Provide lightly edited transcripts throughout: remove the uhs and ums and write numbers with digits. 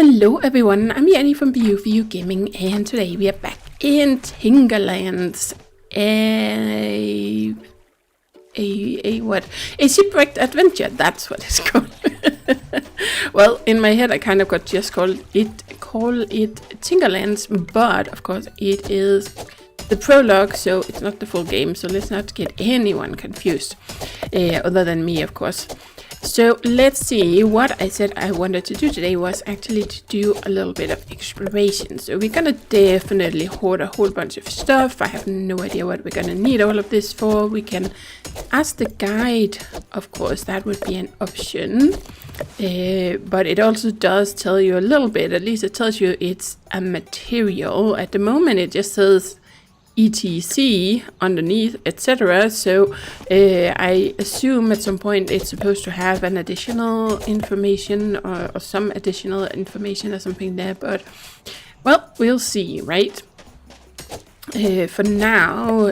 Hello everyone, I'm Yeti from VU Gaming, and today we are back in Tinkerlands. A Shipwrecked Adventure, that's what it's called. Well, in my head I kind of got just call it Tinkerlands, but of course it is the prologue, so it's not the full game, so let's not get anyone confused, other than me, of course. So let's see, what I said I wanted to do today was actually to do a little bit of exploration. So we're gonna definitely hoard a whole bunch of stuff. I have no idea what we're gonna need all of this for. We can ask the guide, of course, that would be an option. But it also does tell you a little bit, at least it tells you it's a material. At the moment it just says etc underneath, etc. So I assume at some point it's supposed to have an additional information or some additional information or something there, but well, we'll see, right? For now,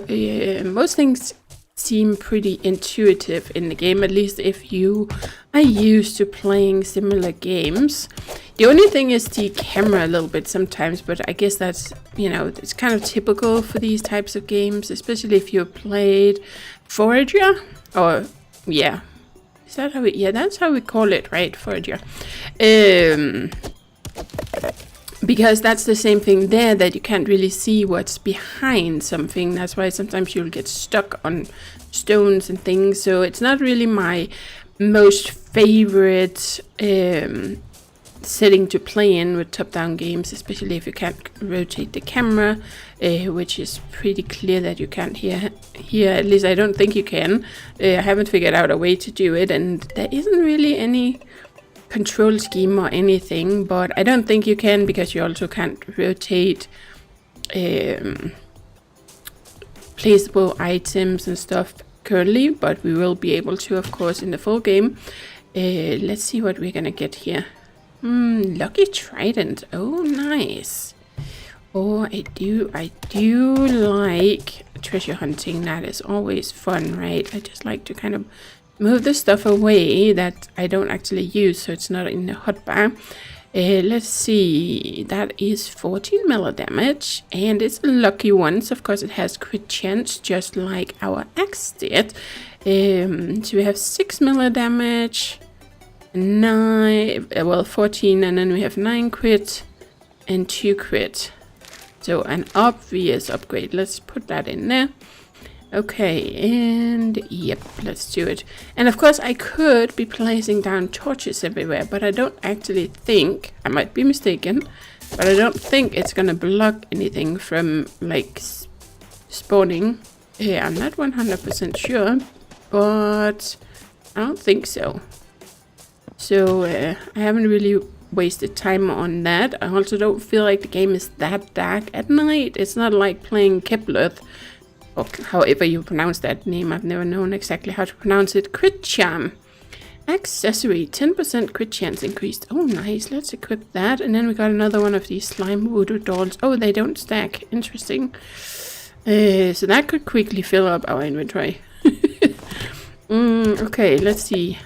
most things seem pretty intuitive in the game, at least if you are used to playing similar games. The only thing is the camera a little bit sometimes, but I guess that's, you know, it's kind of typical for these types of games, especially if you played Forager, or yeah, is that how we, yeah, that's how we call it, right? Forager. Because that's the same thing there, that you can't really see what's behind something. That's why sometimes you'll get stuck on stones and things. So it's not really my most favorite setting to play in with top-down games, especially if you can't rotate the camera, which is pretty clear that you can't here. At least I don't think you can. I haven't figured out a way to do it, and there isn't really any control scheme or anything, but I don't think you can, because you also can't rotate placeable items and stuff currently, but we will be able to, of course, in the full game. Let's see what we're gonna get here. Lucky trident. Oh, nice. Oh, I do like treasure hunting. That is always fun, right? I just like to kind of move the stuff away that I don't actually use, so it's not in the hotbar. Let's see, that is 14 melee damage, and it's lucky ones. Of course, it has crit chance, just like our axe did. So we have 6 melee damage, 14, and then we have 9 crit and 2 crit. So an obvious upgrade. Let's put that in there. Okay, and yep, let's do it. And of course I could be placing down torches everywhere, but I don't actually think, I might be mistaken, but I don't think it's gonna block anything from like spawning. Yeah, I'm not 100% sure, but I don't think so. So I haven't really wasted time on that. I also don't feel like the game is that dark at night. It's not like playing Kepler, or however you pronounce that name. I've never known exactly how to pronounce it. Crit charm. Accessory. 10% crit chance increased. Oh, nice. Let's equip that. And then we got another one of these slime voodoo dolls. Oh, they don't stack. Interesting. So that could quickly fill up our inventory. Okay, let's see.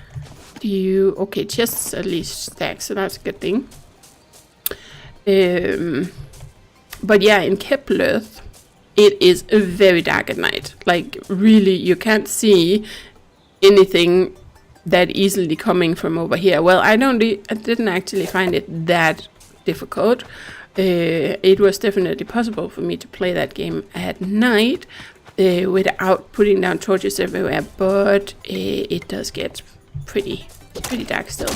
Okay, chests at least stack, so that's a good thing. But yeah, in Kepler, it is very dark at night. Like, really, you can't see anything that easily coming from over here. Well, I didn't actually find it that difficult. It was definitely possible for me to play that game at night without putting down torches everywhere, but it does get pretty dark still.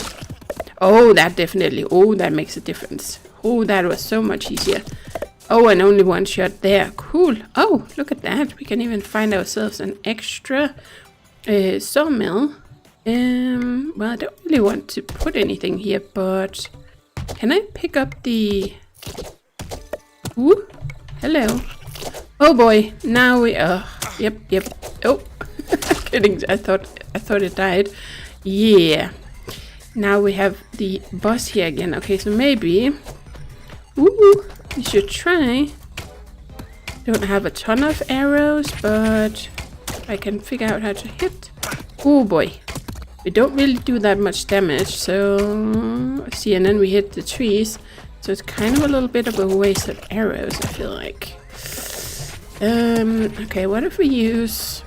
Oh, that definitely, oh, that makes a difference. Oh, that was so much easier. Oh, and only one shot there. Cool. Oh, look at that. We can even find ourselves an extra sawmill. Well, I don't really want to put anything here, but can I pick up the... Ooh, hello. Oh boy, now we yep. Oh, kidding. I thought it died. Yeah. Now we have the boss here again. Okay, so maybe... Ooh, we should try. Don't have a ton of arrows, but I can figure out how to hit. Oh boy. We don't really do that much damage, so... See, and then we hit the trees. So it's kind of a little bit of a waste of arrows, I feel like. Okay, what if we use...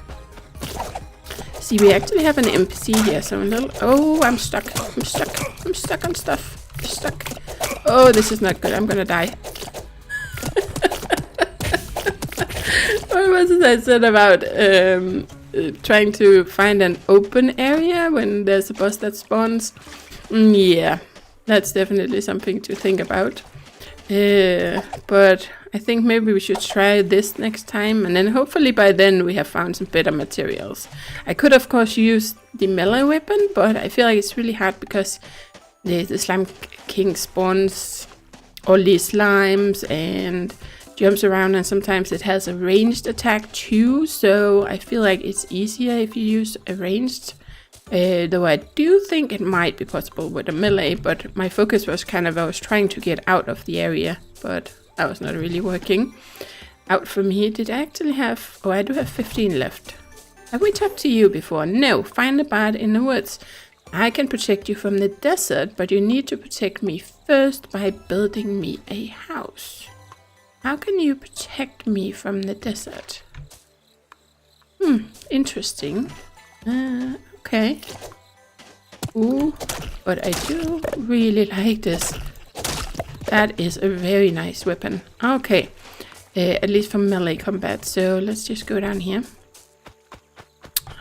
See, we actually have an NPC here, so a little... Oh, I'm stuck. I'm stuck. I'm stuck on stuff. I'm stuck. Oh, this is not good. I'm gonna die. What was it I said about trying to find an open area when there's a boss that spawns? Yeah, that's definitely something to think about. But I think maybe we should try this next time, and then hopefully by then we have found some better materials. I could of course use the melee weapon, but I feel like it's really hard because the Slime King spawns all these slimes and jumps around, and sometimes it has a ranged attack too, so I feel like it's easier if you use a ranged. Though I do think it might be possible with a melee, but my focus was kind of, I was trying to get out of the area, but that was not really working out for me. Did I actually have... Oh, I do have 15 left. Have we talked to you before? No. Find a bard in the woods. I can protect you from the desert, but you need to protect me first by building me a house. How can you protect me from the desert? Interesting. Okay. Ooh, but I do really like this. That is a very nice weapon. Okay. At least for melee combat. So let's just go down here.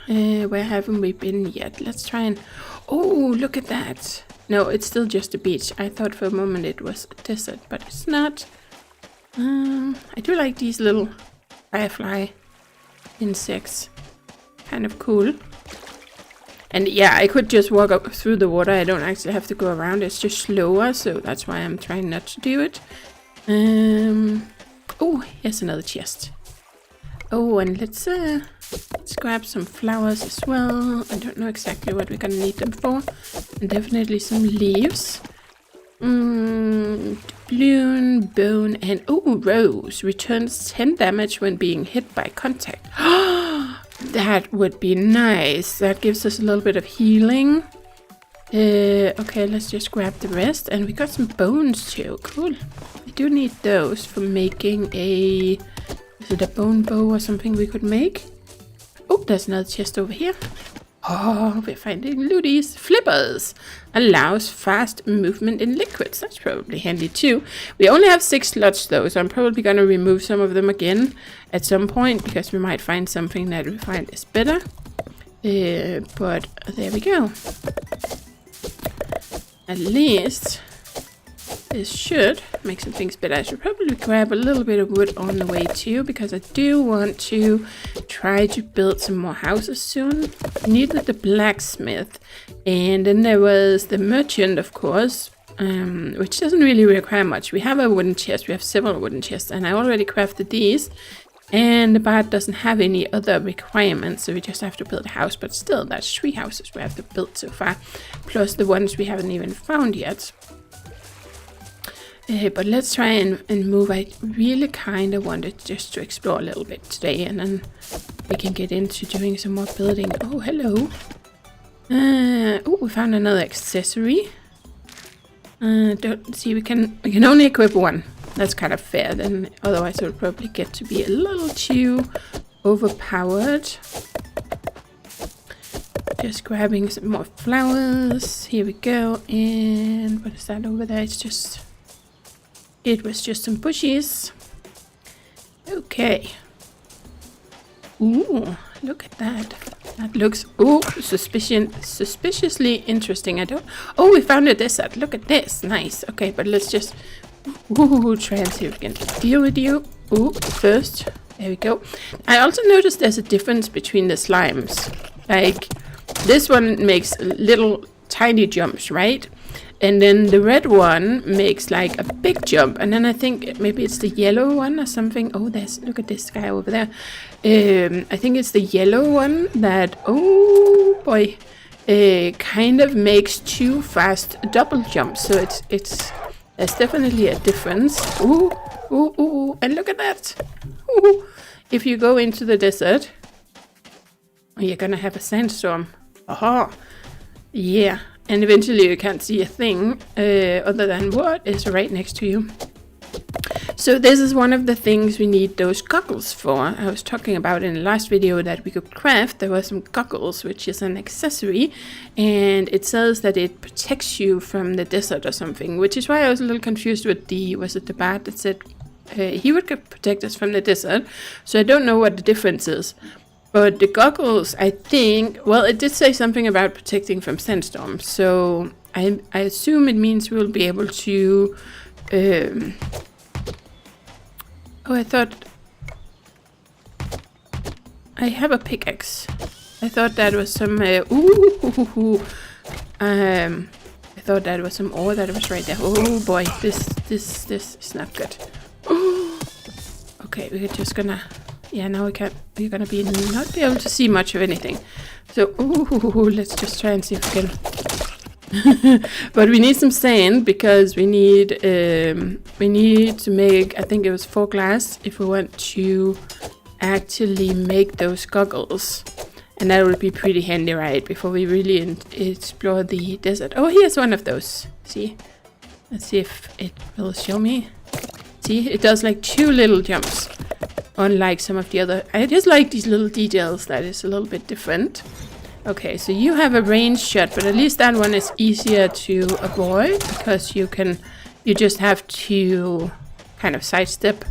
Where haven't we been yet? Let's try and... Oh, look at that. No, it's still just a beach. I thought for a moment it was a desert, but it's not. I do like these little firefly insects. Kind of cool. And yeah, I could just walk up through the water. I don't actually have to go around. It's just slower, so that's why I'm trying not to do it. Oh, here's another chest. Oh, and let's grab some flowers as well. I don't know exactly what we're gonna need them for. And definitely some leaves. Doubloon, bone, and oh, rose. Returns 10 damage when being hit by contact. That would be nice. That gives us a little bit of healing. Okay, let's just grab the rest. And we got some bones too. Cool. We do need those for making a... Is it a bone bow or something we could make? Oh, there's another chest over here. Oh, we're finding looties. Flippers. Allows fast movement in liquids. That's probably handy too. We only have 6 slots though, so I'm probably going to remove some of them again at some point, because we might find something that we find is better. But there we go. At least this should make some things better. I should probably grab a little bit of wood on the way too, because I do want to try to build some more houses soon. I needed the blacksmith, and then there was the merchant, of course, which doesn't really require much. We have a wooden chest. We have several wooden chests, and I already crafted these. And the bard doesn't have any other requirements, so we just have to build a house. But still, that's 3 houses we have to build so far, plus the ones we haven't even found yet. But let's try and move. I really kind of wanted just to explore a little bit today, and then we can get into doing some more building. Oh, hello. Oh, we found another accessory. Don't see, we can only equip 1. That's kind of fair, then otherwise it would probably get to be a little too overpowered. Just grabbing some more flowers. Here we go. And what is that over there? It was just some bushes. Okay. Ooh, look at that. That looks suspiciously interesting. Oh, we found a desert. Look at this. Nice. Okay, but let's just try and see if we can deal with you. First. There we go. I also noticed there's a difference between the slimes. Like, this one makes little tiny jumps, right? And then the red one makes like a big jump. And then I think maybe it's the yellow one or something. Oh, look at this guy over there. I think it's the yellow one that, oh boy, kind of makes 2 fast double jumps. So there's definitely a difference. Ooh, and look at that. Ooh. If you go into the desert, you're gonna have a sandstorm. Aha. Yeah, and eventually you can't see a thing other than what is right next to you. So this is one of the things we need those goggles for. I was talking about in the last video that we could craft. There were some goggles, which is an accessory, and it says that it protects you from the desert or something, which is why I was a little confused with was it the bard that said he would protect us from the desert. So I don't know what the difference is. But the goggles, I think, well, it did say something about protecting from sandstorms. So I assume it means we'll be able to... Oh, I thought... I have a pickaxe. I thought that was some... I thought that was some ore that was right there. Oh boy, this is not good. Okay, we're just gonna... Yeah, now we're gonna not be able to see much of anything. So, let's just try and see if we can... But we need some sand because we need to make, I think it was 4 glass if we want to actually make those goggles. And that would be pretty handy, right? Before we really explore the desert. Oh, here's one of those. See? Let's see if it will show me. See? It does like 2 little jumps. Unlike some of the other. I just like these little details that is a little bit different. Okay, so you have a range shot, but at least that one is easier to avoid because you just have to kind of sidestep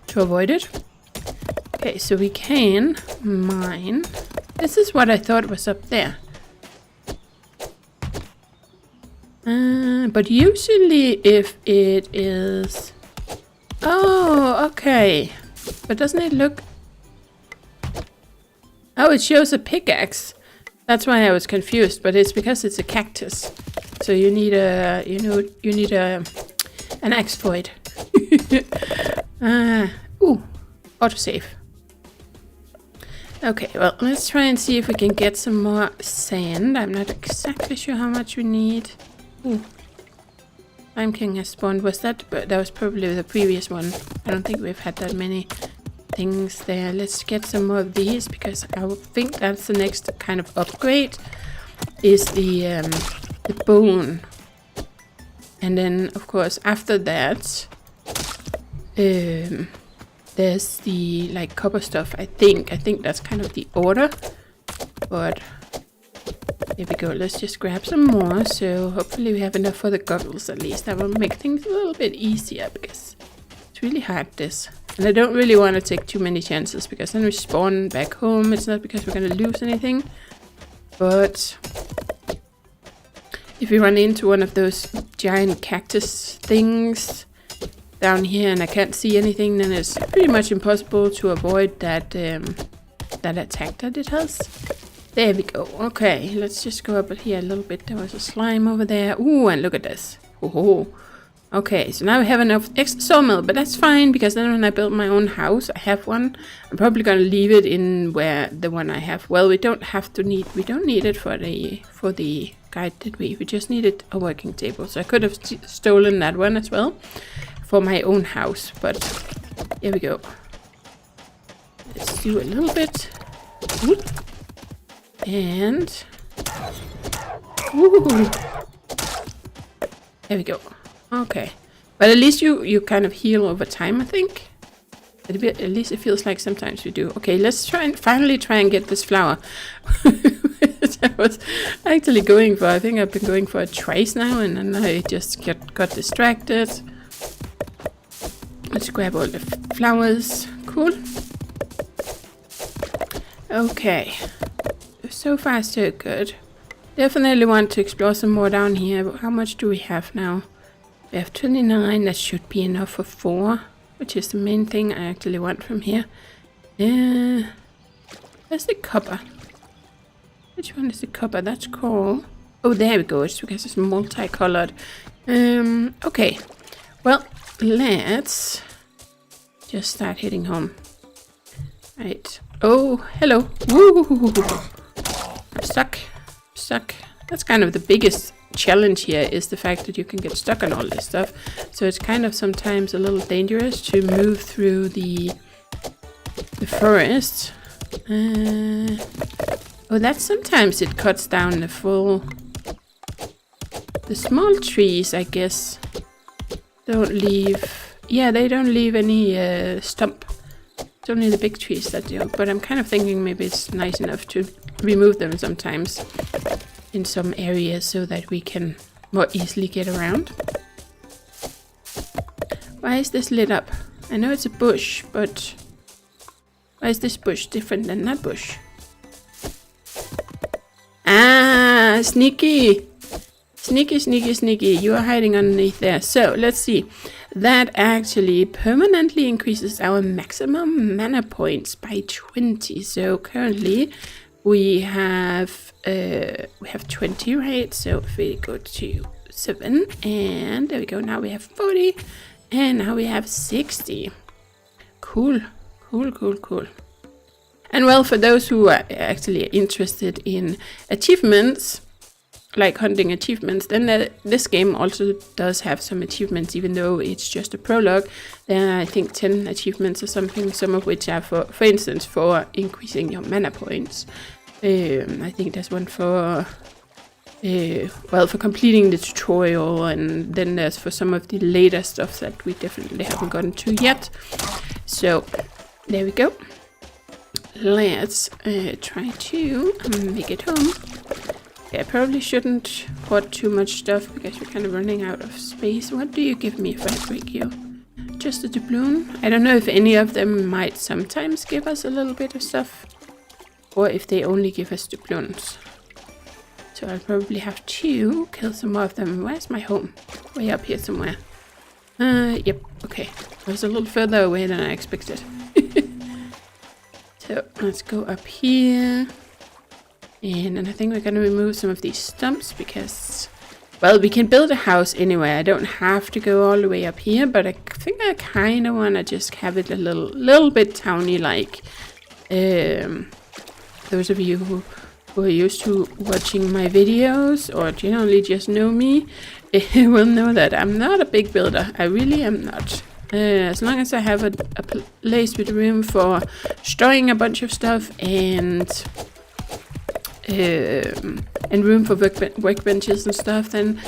to avoid it. Okay, so we can mine. This is what I thought was up there. But usually if it is... Oh, okay. But doesn't it look... Oh, it shows a pickaxe. That's why I was confused, but it's because it's a cactus. So you need a, you need an axe for it. Autosave. Okay, well, let's try and see if we can get some more sand. I'm not exactly sure how much we need. Ooh. Slime King has spawned. Was that? But that was probably the previous one. I don't think we've had that many things there. Let's get some more of these because I would think that's the next kind of upgrade is the bone. And then of course after that there's the like copper stuff. I think that's kind of the order. But here we go. Let's just grab some more. So hopefully we have enough for the goggles at least. That will make things a little bit easier because it's really hard this. And I don't really want to take too many chances because then we spawn back home. It's not because we're going to lose anything. But if we run into one of those giant cactus things down here and I can't see anything, then it's pretty much impossible to avoid that that attack that it has. There we go. Okay, let's just go up here a little bit. There was a slime over there. Ooh, and look at this. Oh. Okay, so now we have enough extra sawmill, but that's fine because then when I build my own house, I have one. I'm probably gonna leave it in where the one I have. Well, we don't need it for the guide, did we? We just needed a working table, so I could have stolen that one as well for my own house. But here we go. Let's do a little bit, and there we go. Okay, but at least you kind of heal over time, I think. At least it feels like sometimes we do. Okay, let's finally try and get this flower. Which I was actually going for. I think I've been going for it twice now, and then I just got distracted. Let's grab all the flowers. Cool. Okay, so far so good. Definitely want to explore some more down here. But how much do we have now? We have 29, that should be enough for 4, which is the main thing I actually want from here. Where's the copper? Which one is the copper? That's coal. Oh, there we go. It's because it's multicolored. Okay. Well, let's just start heading home. Right. Oh, hello. Woo! I'm stuck. That's kind of the biggest challenge here is the fact that you can get stuck on all this stuff. So it's kind of sometimes a little dangerous to move through the forest. Oh, that sometimes it cuts down the full The small trees, I guess, don't leave... Yeah, they don't leave any stump. It's only the big trees that do. But I'm kind of thinking maybe it's nice enough to remove them sometimes in some areas so that we can more easily get around. Why is this lit up? I know it's a bush, but why is this bush different than that bush? Ah, sneaky! Sneaky, sneaky, sneaky. You are hiding underneath there. So, let's see. That actually permanently increases our maximum mana points by 20. So, currently, we have 20, right? So, if we go to 7, and there we go. Now we have 40, and now we have 60. Cool. Cool, cool, cool. And well, for those who are actually interested in achievements, like hunting achievements, then this game also does have some achievements, even though it's just a prologue. There are, I think, 10 achievements or something, some of which are, for instance, for increasing your mana points. I think there's one for, well, for completing the tutorial, and then there's for some of the later stuff that we definitely haven't gotten to yet. So, there we go. Let's try to make it home. Yeah, I probably shouldn't hoard too much stuff because we're kind of running out of space. What do you give me if I break you? Just a doubloon? I don't know if any of them might sometimes give us a little bit of stuff, or if they only give us doubloons. So I'll probably have to kill some more of them. Where's my home? Way up here somewhere. Yep, okay. I was a little further away than I expected. So let's go up here. And then I think we're going to remove some of these stumps because, well, we can build a house anywhere. I don't have to go all the way up here, but I think I kind of want to just have it a little bit towny-like. Those of you who are used to watching my videos or generally just know me will know that I'm not a big builder. I really am not. As long as I have a place with room for storing a bunch of stuff and room for workbenches and stuff, then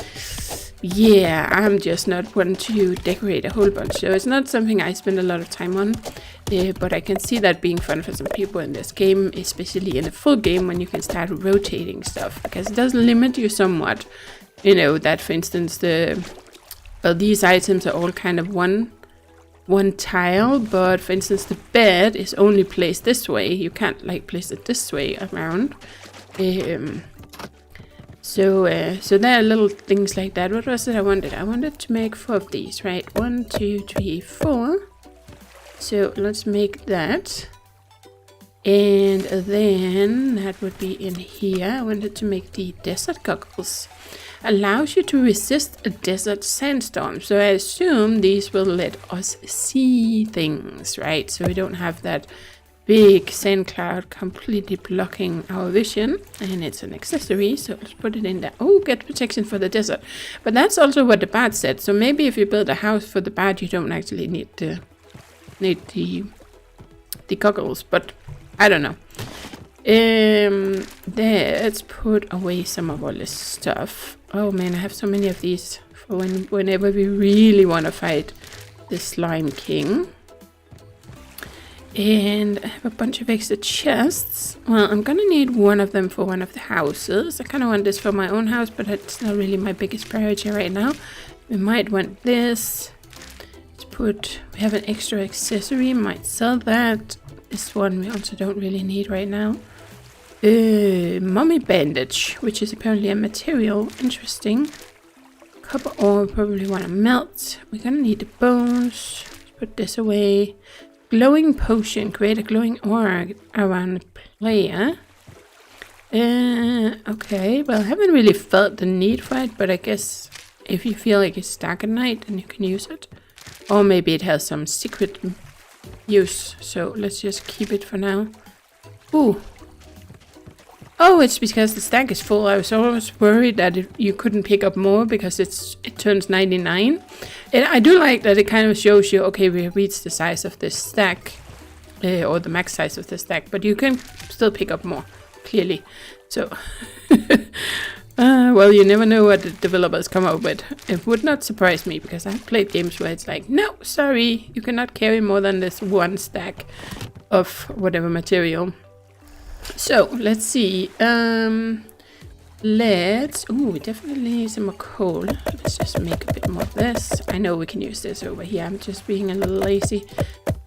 yeah, I'm just not one to decorate a whole bunch. So it's not something I spend a lot of time on, but I can see that being fun for some people in this game, especially in a full game when you can start rotating stuff, because it does limit you somewhat. You know, that for instance, these items are all kind of one tile, but for instance the bed is only placed this way. You can't like place it this way around. So there are little things like that. What was it I wanted? I wanted to make 4 of these, right? 1, 2, 3, 4. So let's make that. And then that would be in here. I wanted to make the desert goggles. Allows you to resist a desert sandstorm. So I assume these will let us see things, right? So we don't have that big sand cloud completely blocking our vision. And it's an accessory, so let's put it in there. Oh, get protection for the desert. But that's also what the bard said. So maybe if you build a house for the bard, you don't actually need the goggles. But I don't know. Let's put away some of all this stuff. Oh man, I have so many of these for whenever we really want to fight the Slime King. And I have a bunch of extra chests. Well, I'm gonna need one of them for one of the houses. I kind of want this for my own house, but it's not really my biggest priority right now. We might want this. We have an extra accessory, might sell that. This one we also don't really need right now. Mummy bandage, which is apparently a material. Interesting. Copper ore, probably want to melt. We're gonna need the bones. Let's put this away. Glowing potion, create a glowing aura around the player. Okay, well I haven't really felt the need for it, but I guess if you feel like it's dark at night, then you can use it. Or maybe it has some secret use, so let's just keep it for now. Ooh. Oh, it's because the stack is full. I was always worried that you couldn't pick up more because it turns 99. And I do like that it kind of shows you, okay, we have reached the size of this stack, or the max size of the stack, but you can still pick up more, clearly. So, Well, you never know what the developers come up with. It would not surprise me, because I've played games where it's like, no, sorry, you cannot carry more than this one stack of whatever material. So, let's see. We definitely need some more coal. Let's just make a bit more of this. I know we can use this over here. I'm just being a little lazy.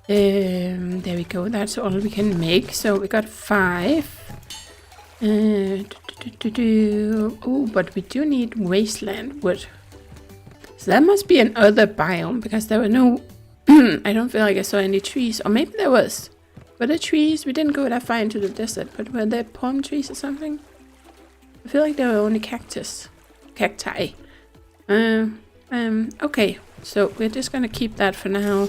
There we go. That's all we can make. So we got 5. Oh, but we do need wasteland wood. So that must be another biome, because there were no... I don't feel like I saw any trees. Or maybe there was. Were there trees? We didn't go that far into the desert, but were there palm trees or something? I feel like there were only cacti. Okay, so we're just gonna keep that for now.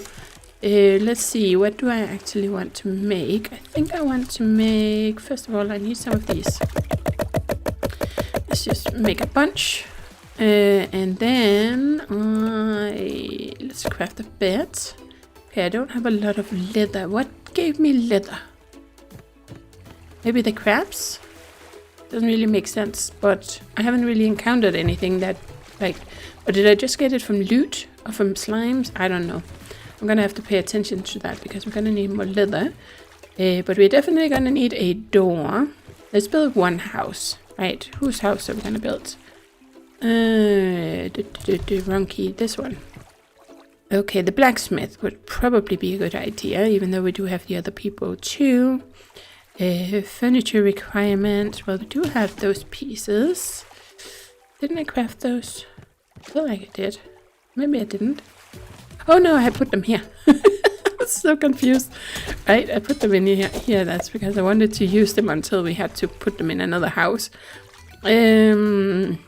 Let's see, what do I actually want to make? I think I want to make, first of all, I need some of these. Let's just make a bunch. And then let's craft a bed. Okay, I don't have a lot of leather. What gave me leather? Maybe the crabs? Doesn't really make sense, but I haven't really encountered anything that, like, or did I just get it from loot or from slimes? I don't know. I'm gonna have to pay attention to that, because we're gonna need more leather. But we're definitely gonna need a door. Let's build one house. Right, whose house are we gonna build? Wrong key, this one. Okay, the blacksmith would probably be a good idea, even though we do have the other people too. Furniture requirements. Well, we do have those pieces. Didn't I craft those? I feel like I did. Maybe I didn't. Oh no, I put them here. I was so confused. Right, I put them in here. That's because I wanted to use them until we had to put them in another house. And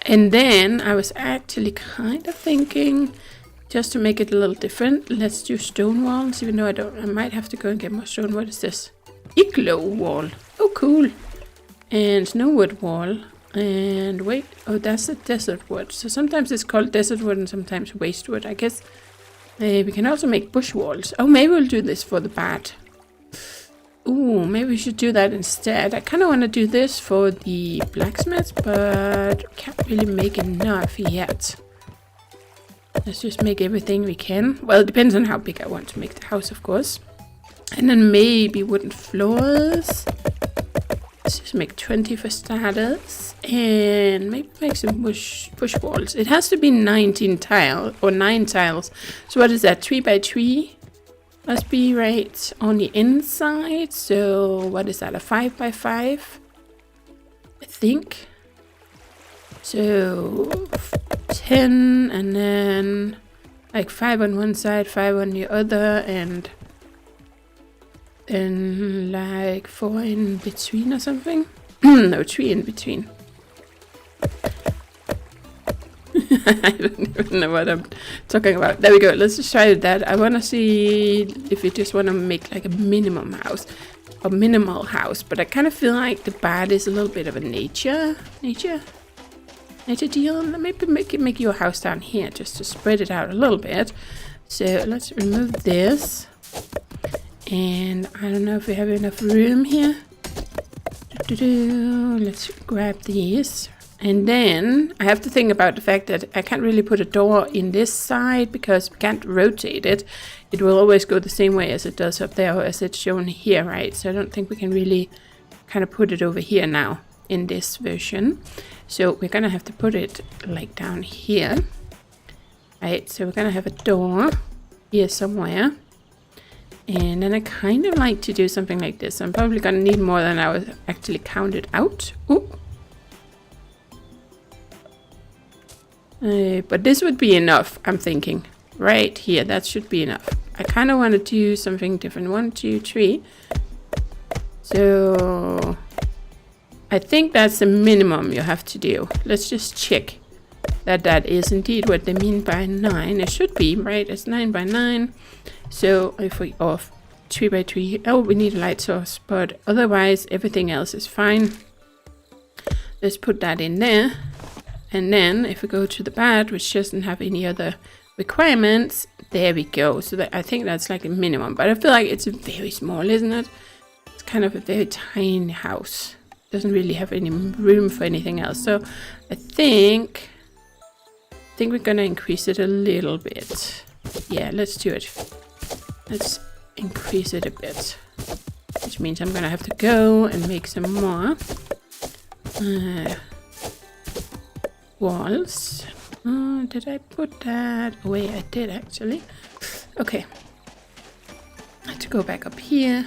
then I was actually kind of thinking, just to make it a little different, let's do stone walls, even though I might have to go and get more stone. What is this? Igloo wall. Oh, cool. And snow wood wall. And wait, oh, that's the desert wood. So sometimes it's called desert wood and sometimes waste wood, I guess. We can also make bush walls. Oh, maybe we'll do this for the bat. Ooh, maybe we should do that instead. I kind of want to do this for the blacksmith, but can't really make enough yet. Let's just make everything we can. Well, it depends on how big I want to make the house, of course. And then maybe wooden floors. Let's just make 20 for starters. And maybe make some bush walls. It has to be 19 tile or 9 tiles. So what is that? 3 by 3? Must be right on the inside. So what is that? A 5 by 5? I think. So 10 and then like 5 on one side, 5 on the other, and then like 4 in between or something. No, 3 in between. I don't even know what I'm talking about. There we go. Let's just try that. I want to see if we just want to make like a minimum house. A minimal house. But I kind of feel like the bat is a little bit of a nature deal. Maybe make your house down here just to spread it out a little bit. So let's remove this. And I don't know if we have enough room here. Let's grab these. And then I have to think about the fact that I can't really put a door in this side because we can't rotate it. It will always go the same way as it does up there, or as it's shown here, right? So I don't think we can really kind of put it over here now in this version. So we're gonna have to put it like down here. Right, so we're gonna have a door here somewhere. And then I kind of like to do something like this. I'm probably gonna need more than I was actually counted out. Ooh. But this would be enough, I'm thinking. Right here, that should be enough. I kind of want to do something different. 1, 2, 3. So I think that's the minimum you have to do. Let's just check that that is indeed what they mean by 9. It should be, right? It's 9 by 9. So if we off 3 by 3, oh, we need a light source, but otherwise everything else is fine. Let's put that in there. And then if we go to the bat, which doesn't have any other requirements, there we go. So that, I think that's like a minimum, but I feel like it's very small, isn't it? It's kind of a very tiny house. doesn't really have any room for anything else. So I think we're gonna increase it a little bit. Yeah, let's do it. Let's increase it a bit. Which means I'm gonna have to go and make some more walls. Did I put that away? I did actually. Okay. I have to go back up here.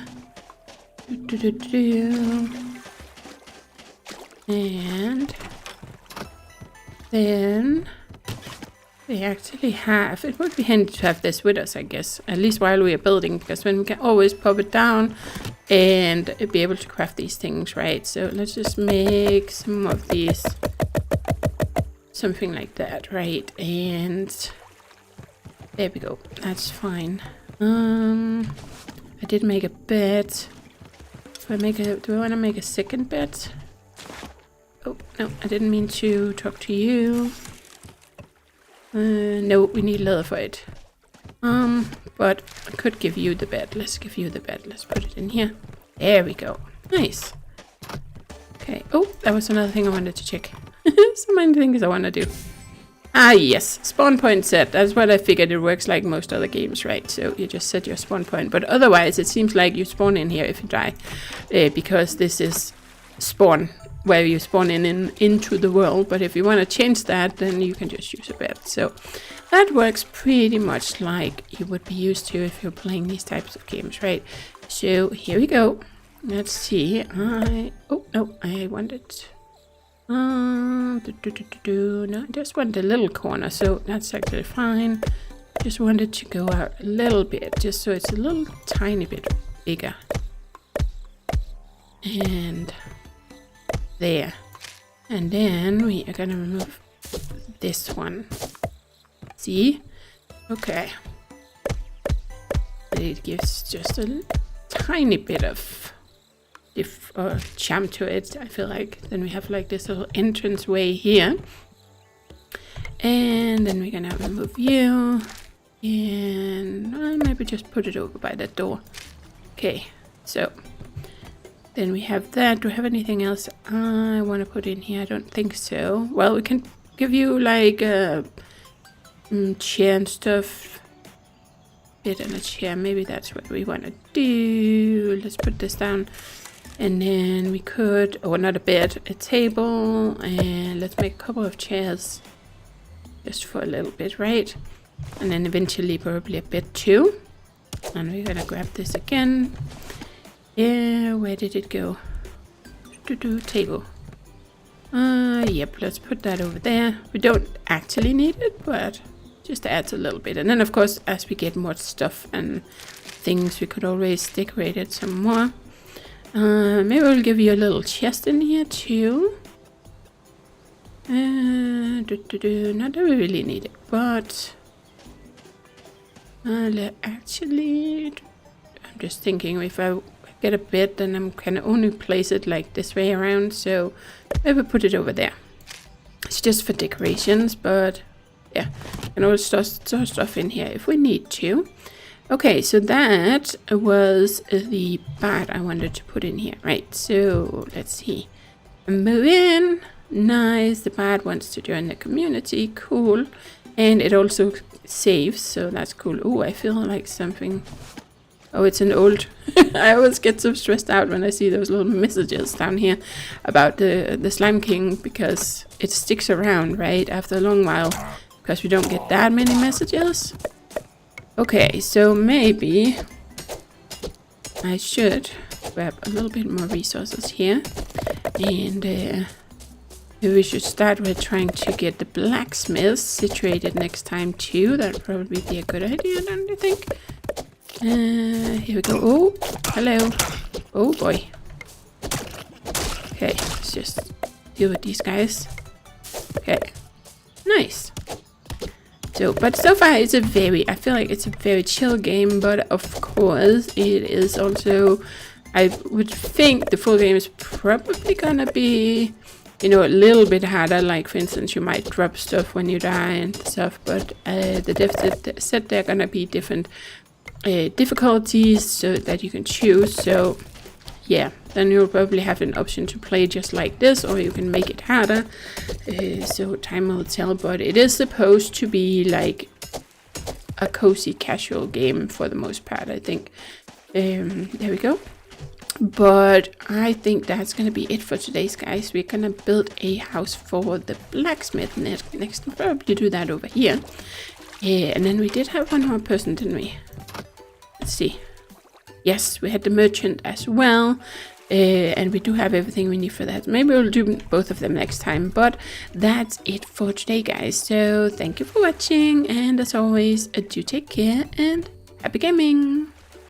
And then we actually have, it would be handy to have this with us, I guess, at least while we are building, because then we can always pop it down and be able to craft these things, right? So let's just make some of these, something like that, right? And there we go, that's fine. I did make a bed. Do I want to make a second bed? Oh, no, I didn't mean to talk to you. No, we need leather for it. But I could give you the bed. Let's give you the bed. Let's put it in here. There we go. Nice. Okay. Oh, that was another thing I wanted to check. So many things I want to do. Ah, yes. Spawn point set. That's what I figured. It works like most other games, right? So you just set your spawn point. But otherwise, it seems like you spawn in here if you die. Because this is spawn, where you spawn into the world. But if you want to change that, then you can just use a bed. So that works pretty much like you would be used to if you're playing these types of games, right? So here we go. Let's see. Oh, no, I wanted... No, I just want a little corner, so that's actually fine. Just wanted to go out a little bit, just so it's a little tiny bit bigger. And there. And then we are gonna remove this one. See? Okay. It gives just a tiny bit of charm to it, I feel like. Then we have like this little entrance way here, and then we're gonna remove you, and maybe just put it over by that door. Okay, so then we have that. Do we have anything else I want to put in here? I don't think so. Well, we can give you like a chair and stuff. Bit on a chair, maybe that's what we want to do. Let's put this down. And then we could, or not a bed, a table, and let's make a couple of chairs just for a little bit, right? And then eventually probably a bed too. And we're gonna grab this again. Yeah, where did it go? Table. Yep, let's put that over there. We don't actually need it, but just adds a little bit. And then of course, as we get more stuff and things, we could always decorate it some more. Maybe we'll give you a little chest in here too. Not that we really need it, but actually, I'm just thinking if I get a bed, then I can only place it like this way around. So maybe put it over there. It's just for decorations, but yeah, and always store stuff in here if we need to. Okay, so that was the part I wanted to put in here, right? So let's see. Move in. Nice. The bard wants to join the community. Cool. And it also saves, so that's cool. Oh, I feel like something. Oh, it's an old. I always get so stressed out when I see those little messages down here about the Slime King, because it sticks around, right? After a long while, because we don't get that many messages. Okay, so maybe I should grab a little bit more resources here, and maybe we should start with trying to get the blacksmith situated next time too. That would probably be a good idea, don't you think? Here we go. Oh, hello. Oh boy. Okay, let's just deal with these guys. Okay, nice. So, but so far it's I feel like it's a very chill game, but of course it is also, I would think the full game is probably gonna be, you know, a little bit harder. Like for instance, you might drop stuff when you die and stuff, but the devs said they're gonna be different difficulties so that you can choose. So yeah, then you'll probably have an option to play just like this, or you can make it harder. So time will tell, but it is supposed to be like a cozy casual game for the most part, I think. There we go. But I think that's gonna be it for today's, guys. We're gonna build a house for the blacksmith next. We'll probably do that over here. And then we did have one more person, didn't we? Let's see. Yes, we had the merchant as well. And we do have everything we need for that. Maybe we'll do both of them next time. But that's it for today, guys. So thank you for watching. And as always, do take care and happy gaming.